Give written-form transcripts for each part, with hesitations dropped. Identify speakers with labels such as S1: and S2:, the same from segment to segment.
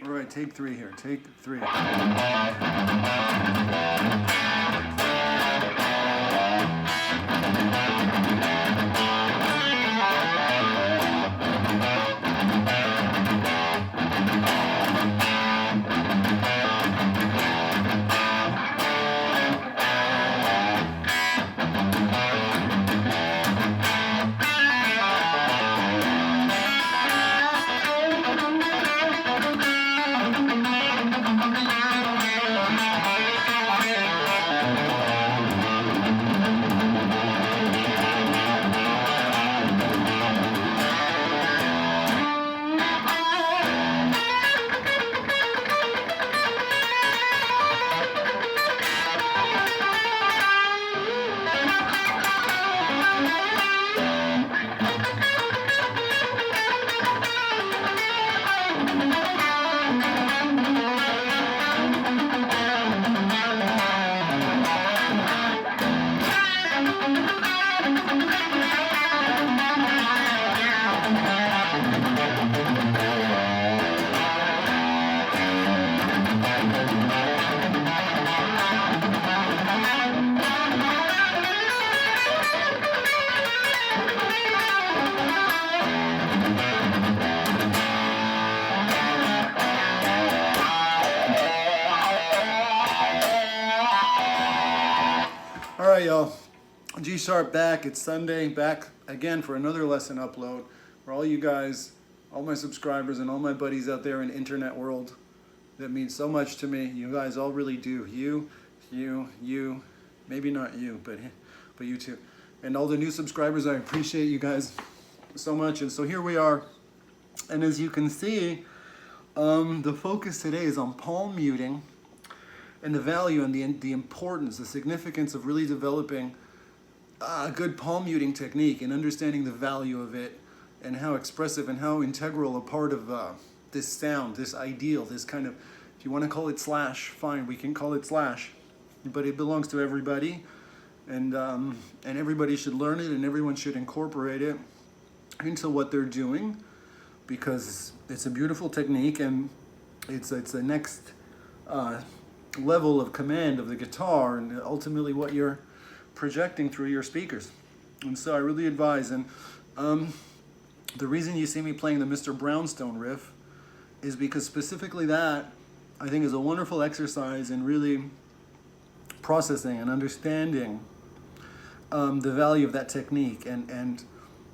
S1: All right, take three here. Take three. All right, y'all. G Sharp back. It's Sunday. Back again for another lesson upload. For all you guys, all my subscribers, and all my buddies out there in internet world, that means so much to me. You guys all really do. You. Maybe not you, but you too. And all the new subscribers, I appreciate you guys so much. And so here we are. And as you can see, the focus today is on palm muting and the value and the importance, the significance of really developing a good palm muting technique and understanding the value of it and how expressive and how integral a part of this sound, this ideal, this kind of, if you want to call it slash, fine, we can call it slash, but it belongs to everybody, and everybody should learn it and everyone should incorporate it into what they're doing, because it's a beautiful technique and it's the next level of command of the guitar and ultimately what you're projecting through your speakers. And so I really advise, and the reason you see me playing the Mr. Brownstone riff is because specifically that I think is a wonderful exercise in really processing and understanding the value of that technique and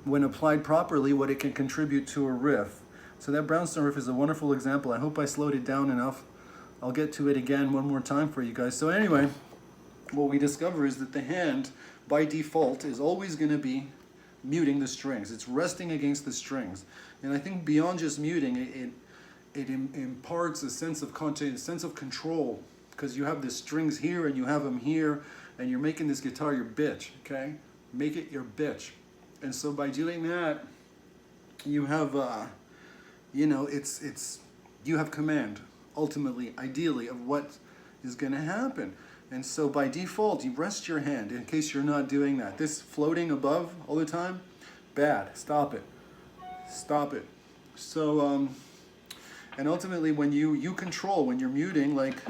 S1: when applied properly what it can contribute to a riff. So that Brownstone riff is a wonderful example. I hope I slowed it down enough. I'll get to it again one more time for you guys. So anyway, what we discover is that the hand, by default, is always going to be muting the strings. It's resting against the strings. And I think beyond just muting, it imparts a sense of content, a sense of control, because you have the strings here and you have them here, and you're making this guitar your bitch, okay? Make it your bitch. And so by doing that, you have, you have command, ultimately, ideally, of what is going to happen. And so by default, you rest your hand in case you're not doing that. This floating above all the time, bad. Stop it. Stop it. So, and ultimately, when you control, when you're muting, like,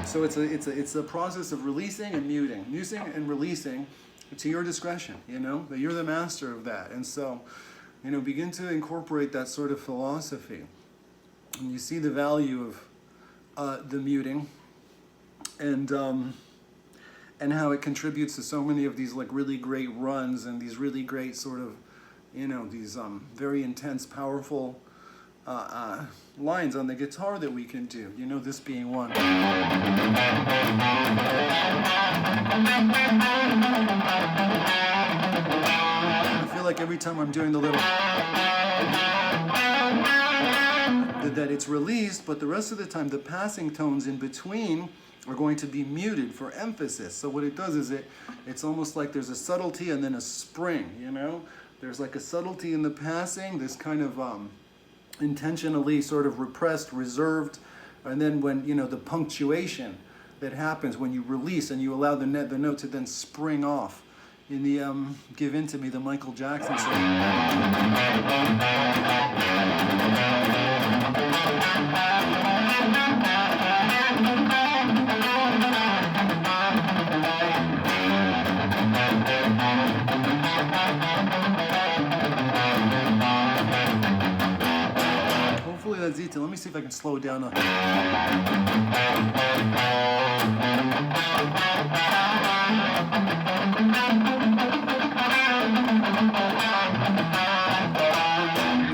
S1: so it's a process of releasing and muting, and releasing to your discretion. That you're the master of that. And so, begin to incorporate that sort of philosophy. And you see the value of the muting and how it contributes to so many of these like really great runs and these really great sort of, these very intense, powerful lines on the guitar that we can do. This being one. I feel like every time I'm doing the little that it's released, but the rest of the time the passing tones in between are going to be muted for emphasis. So what it does is it's almost like there's a subtlety and then a spring, There's like a subtlety in the passing, this kind of intentionally sort of repressed, reserved, and then when, the punctuation that happens when you release and you allow the note to then spring off in the Give In to Me, the Michael Jackson song. Hopefully that's it. Let me see if I can slow it down. In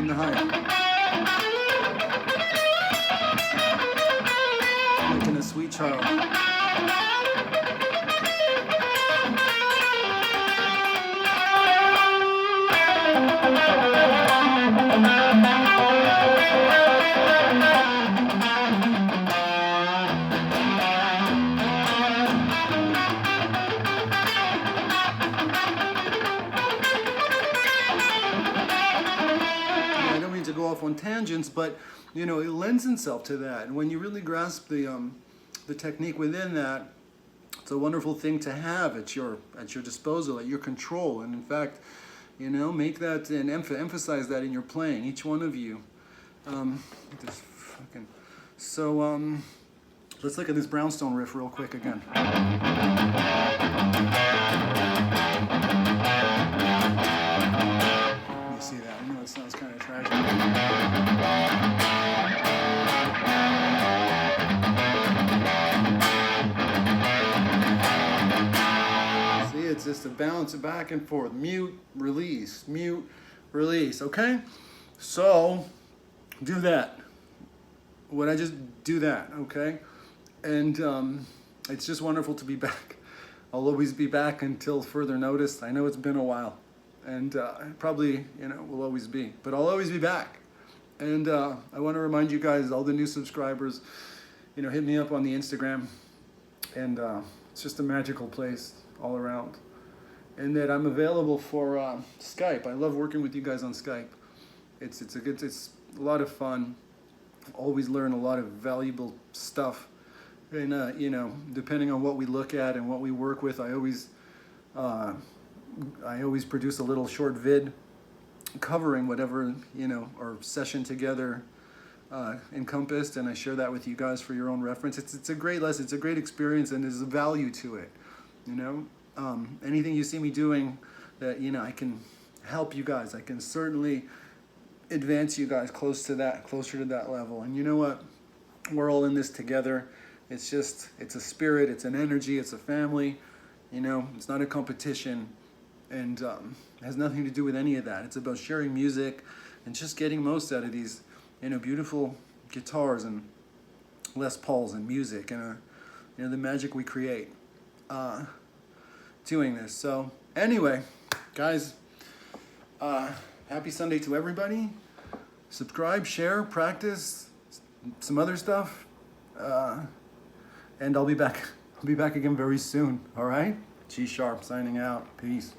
S1: the high. Like in a sweet child. To go off on tangents, but you know, it lends itself to that. And when you really grasp the technique within that, it's a wonderful thing to have at your disposal, at your control. And in fact, you know, make that and emphasize that in your playing, each one of you. So let's look at this brownstone riff real quick again. You see that? I know it sounds kind of tragic. See, it's just a bounce back and forth. Mute, release, okay? So, do that. Would I just do that, okay? And it's just wonderful to be back. I'll always be back until further notice. I know it's been a while. And probably, you know, will always be. But I'll always be back. And I want to remind you guys, all the new subscribers, you know, hit me up on the Instagram. And it's just a magical place all around. And that I'm available for Skype. I love working with you guys on Skype. It's a lot of fun. Always learn a lot of valuable stuff. And, you know, depending on what we look at and what we work with, I always produce a little short vid covering whatever, you know, our session together encompassed, and I share that with you guys for your own reference. It's a great lesson, it's a great experience, and there's a value to it, you know. Anything you see me doing that, you know, I can help you guys, I can certainly advance you guys closer to that level. And you know what? We're all in this together. It's a spirit, it's an energy, it's a family, you know, it's not a competition. And it has nothing to do with any of that. It's about sharing music and just getting most out of these, you know, beautiful guitars and Les Pauls and music and, you know, the magic we create doing this. So anyway, guys, happy Sunday to everybody. Subscribe, share, practice, some other stuff. And I'll be back. I'll be back again very soon. All right? G Sharp signing out. Peace.